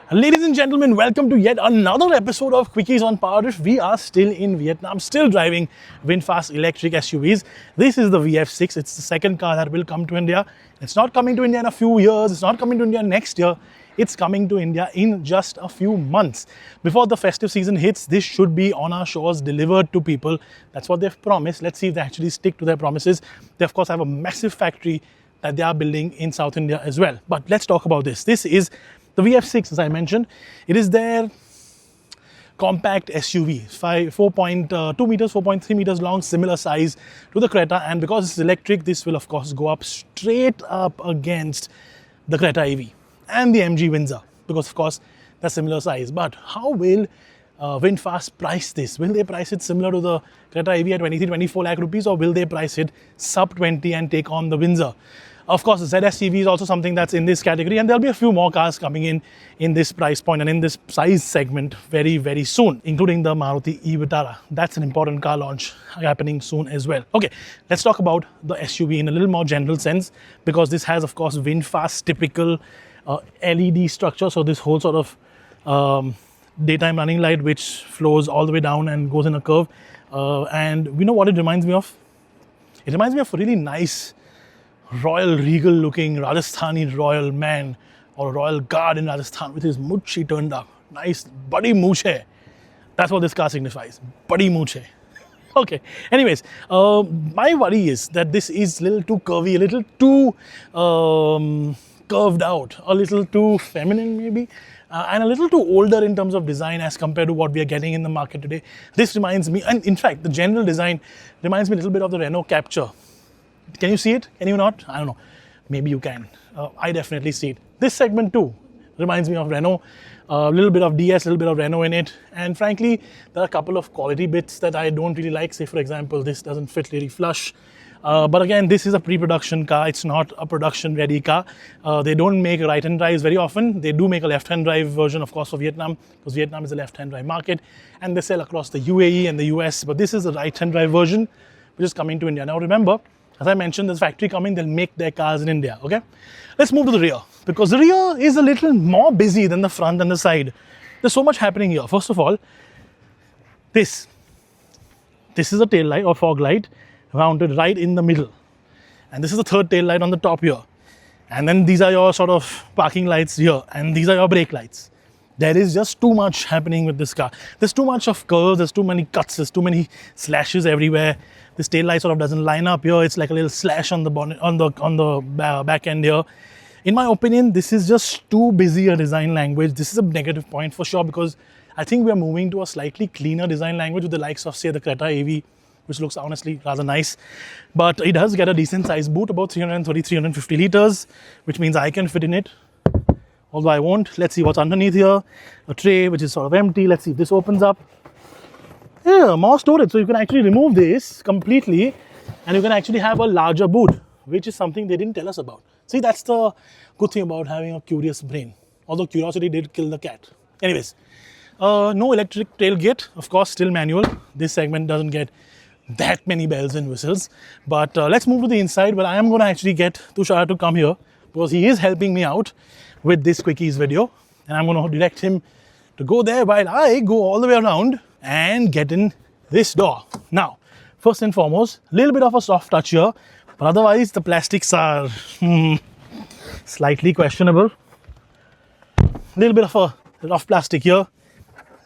Ladies and gentlemen, welcome to yet another episode of Quickies on PowerDrift. We are still in Vietnam, still driving VinFast electric SUVs. This is the VF6. It's the second car that will come to India. It's not coming to India in a few years. It's not coming to India next year. It's coming to India in just a few months. Before the festive season hits, this should be on our shores, delivered to people. That's what they've promised. Let's see if they actually stick to their promises. They, of course, have a massive factory that they are building in South India as well. But let's talk about this. This is the VF6, as I mentioned. It is their compact SUV, 4.2 meters, 4.3 meters long, similar size to the Creta. And because it's electric, this will of course go up straight up against the Creta EV and the MG Windsor, because of course they're similar size. But how will VinFast price this? Will they price it similar to the Creta EV at 23-24 lakh rupees, or will they price it sub 20 and take on the Windsor? Of course, the ZSEV is also something that's in this category, and there'll be a few more cars coming in this price point and in this size segment very, very soon, including the Maruti EV. That's an important car launch happening soon as well. Okay, let's talk about the SUV in a little more general sense, because this has, of course, VinFast typical LED structure. So this whole sort of daytime running light, which flows all the way down and goes in a curve. And we know what it reminds me of? It reminds me of a really nice, royal, regal looking Rajasthani royal man or royal guard in Rajasthan with his muchi turned up. Nice badi mooch hai. That's what this car signifies. Badi mooch hai. Okay. Anyways, my worry is that this is a little too curvy, a little too curved out, a little too feminine maybe, and a little too older in terms of design as compared to what we are getting in the market today. This reminds me, and in fact, the general design reminds me a little bit of the Renault Capture. Can you see it? Can you not? I don't know. Maybe you can. I definitely see it. This segment too reminds me of Renault. A little bit of DS, a little bit of Renault in it. And frankly, there are a couple of quality bits that I don't really like. Say, for example, this doesn't fit really flush. But again, this is a pre-production car. It's not a production-ready car. They don't make right-hand drives very often. They do make a left-hand drive version, of course, for Vietnam, because Vietnam is a left-hand drive market. And they sell across the UAE and the US. But this is a right-hand drive version, which is coming to India. Now, remember, as I mentioned, there's a factory coming, they'll make their cars in India, okay? Let's move to the rear, because the rear is a little more busy than the front and the side. There's so much happening here. First of all, this is a tail light or fog light mounted right in the middle. And this is the third tail light on the top here. And then these are your sort of parking lights here, and these are your brake lights. There is just too much happening with this car. There's too much of curves, there's too many cuts, there's too many slashes everywhere. This tail light sort of doesn't line up here. It's like a little slash on the bonnet, on the back end here. In my opinion, this is just too busy a design language. This is a negative point for sure, because I think we are moving to a slightly cleaner design language with the likes of, say, the Creta EV, which looks honestly rather nice. But it does get a decent size boot, about 330, 350 liters, which means I can fit in it. Although I won't. Let's see what's underneath here. A tray which is sort of empty. Let's see if this opens up. Yeah, more storage. So you can actually remove this completely and you can actually have a larger boot, which is something they didn't tell us about. See, that's the good thing about having a curious brain. Although curiosity did kill the cat. Anyways, no electric tailgate. Of course, still manual. This segment doesn't get that many bells and whistles. But let's move to the inside. But I am going to actually get Tushar to come here, because he is helping me out with this Quickies video, and I'm going to direct him to go there while I go all the way around and get in this door. Now, first and foremost, a little bit of a soft touch here, but otherwise the plastics are slightly questionable. A little bit of a rough plastic here,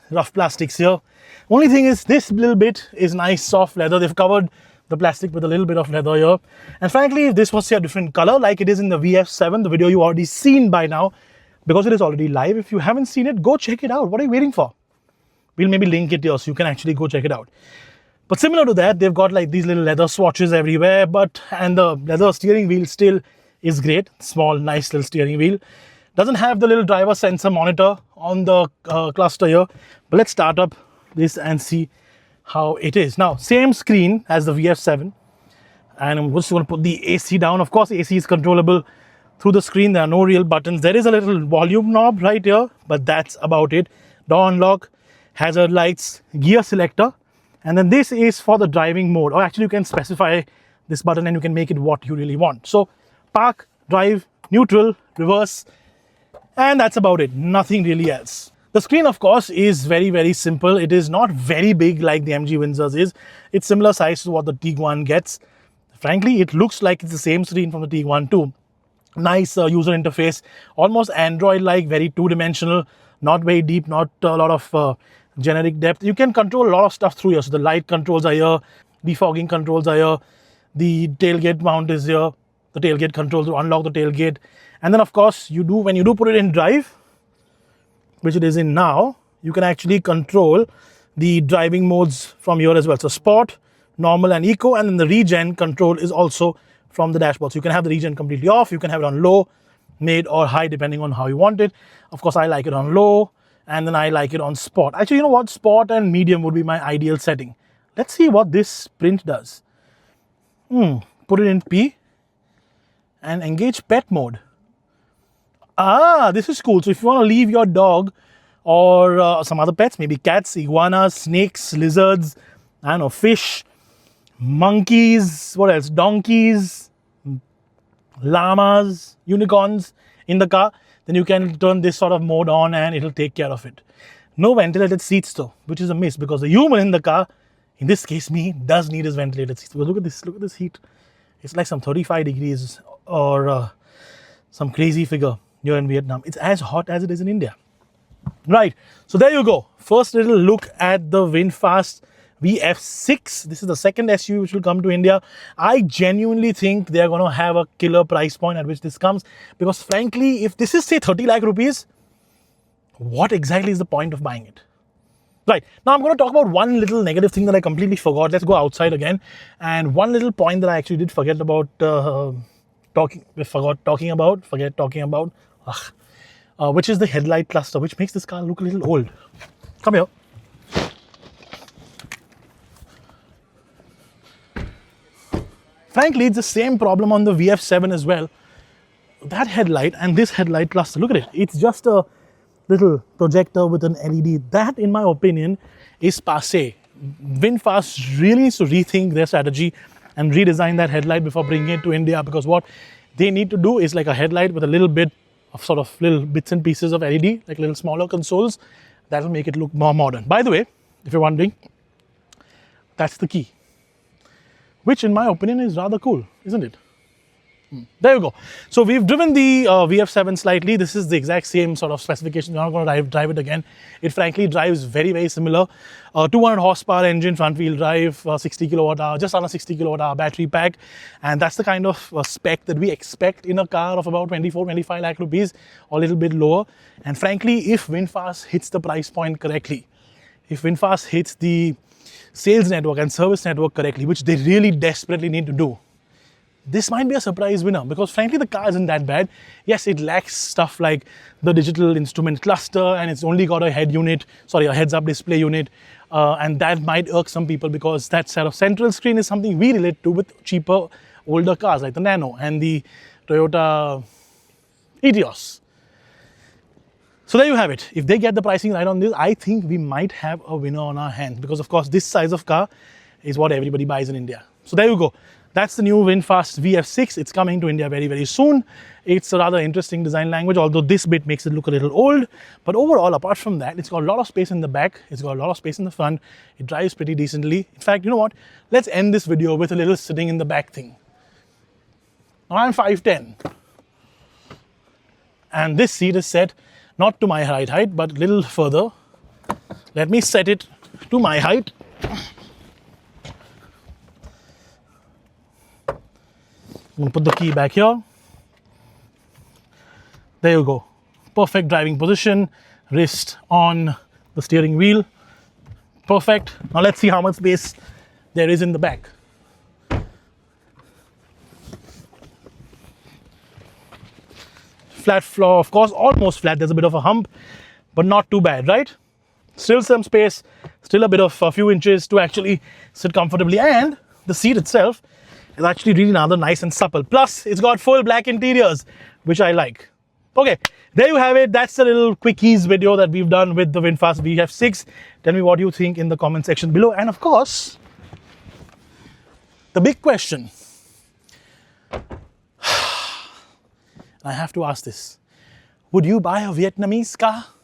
rough plastics here. Only thing is, this little bit is nice soft leather. They've covered the plastic with a little bit of leather here. And frankly, if this was a different color like it is in the VF7, the video you already seen by now, because it is already live, if you haven't seen it, go check it out. What are you waiting for? We'll maybe link it here so you can actually go check it out. But similar to that, they've got like these little leather swatches everywhere, and the leather steering wheel still is great. Small, nice little steering wheel. Doesn't have the little driver sensor monitor on the cluster here. But let's start up this and see how it is. Now, same screen as the VF7, and I'm just going to put the AC down. Of course, AC is controllable through the screen. There are no real buttons. There is a little volume knob right here, but that's about it. Door unlock, hazard lights, gear selector, and then this is for the driving mode. Or actually, you can specify this button and you can make it what you really want. So, park, drive, neutral, reverse, And that's about it, nothing really else. The screen, of course, is very simple. It is not very big like the MG Windsor's is. It's similar size to what the Tiguan gets. Frankly, it looks like it's the same screen from the Tiguan too. Nice user interface, almost Android-like, very two-dimensional, not very deep, not a lot of generic depth. You can control a lot of stuff through here. So the light controls are here, defogging controls are here, the tailgate mount is here, the tailgate controls to unlock the tailgate. And then of course, when you do put it in drive, which it is in now, you can actually control the driving modes from here as well. So sport, normal and eco, and then the regen control is also from the dashboard. So you can have the regen completely off, you can have it on low, mid or high depending on how you want it. Of course, I like it on low, and then I like it on sport. Actually, you know what? Sport and medium would be my ideal setting. Let's see what this sprint does. Put it in P and engage pet mode. Ah, this is cool. So if you want to leave your dog or some other pets, maybe cats, iguanas, snakes, lizards, I don't know, fish, monkeys, what else? Donkeys, llamas, unicorns in the car, then you can turn this sort of mode on and it'll take care of it. No ventilated seats though, which is a miss because the human in the car, in this case me, does need his ventilated seats. Because look at this heat. It's like some 35 degrees or some crazy figure here in Vietnam. It's as hot as it is in India. Right, so there you go. First little look at the VinFast VF6. This is the second SUV which will come to India. I genuinely think they're going to have a killer price point at which this comes, because frankly, if this is say 30 lakh rupees, what exactly is the point of buying it? Right, now I'm going to talk about one little negative thing that I completely forgot. Let's go outside again. And one little point that I actually did forget about talking about, which is the headlight cluster, which makes this car look a little old. Come here. Frankly, it's the same problem on the VF7 as well. That headlight and this headlight cluster, look at it. It's just a little projector with an LED. That, in my opinion, is passé. VinFast really needs to rethink their strategy and redesign that headlight before bringing it to India, because what they need to do is like a headlight with a little bit of sort of little bits and pieces of LED, like little smaller consoles. That will make it look more modern. By the way, if you're wondering, that's the key, which in my opinion is rather cool, isn't it? There you go. So we've driven the VF7 slightly. This is the exact same sort of specification. We're not going to drive it again. It frankly drives very similar. 200 horsepower engine, front wheel drive, 60 kilowatt hour, just under 60 kilowatt hour battery pack. And that's the kind of spec that we expect in a car of about 24-25 lakh rupees, or a little bit lower. And frankly, if VinFast hits the price point correctly, if VinFast hits the sales network and service network correctly, which they really desperately need to do, this might be a surprise winner, because frankly the car isn't that bad. Yes, it lacks stuff like the digital instrument cluster, and it's only got a heads-up display unit, and that might irk some people, because that sort of central screen is something we relate to with cheaper, older cars like the Nano and the Toyota Etios. So there you have it. If they get the pricing right on this, I think we might have a winner on our hands, because of course this size of car is what everybody buys in India. So there you go. That's the new VinFast VF6. It's coming to India very soon. It's a rather interesting design language, although this bit makes it look a little old. But overall, apart from that, it's got a lot of space in the back. It's got a lot of space in the front. It drives pretty decently. In fact, you know what? Let's end this video with a little sitting in the back thing. Now I'm 5'10". And this seat is set not to my height, but a little further. Let me set it to my height. I'm going to put the key back here. There you go. Perfect driving position. Wrist on the steering wheel. Perfect. Now let's see how much space there is in the back. Flat floor, of course, almost flat. There's a bit of a hump, but not too bad, right? Still some space, still a few inches to actually sit comfortably. And the seat itself is actually really rather nice and supple. Plus, it's got full black interiors, which I like. Okay, there you have it. That's a little quickies video that we've done with the VinFast VF6. Tell me what you think in the comment section below. And of course, the big question. I have to ask this. Would you buy a Vietnamese car?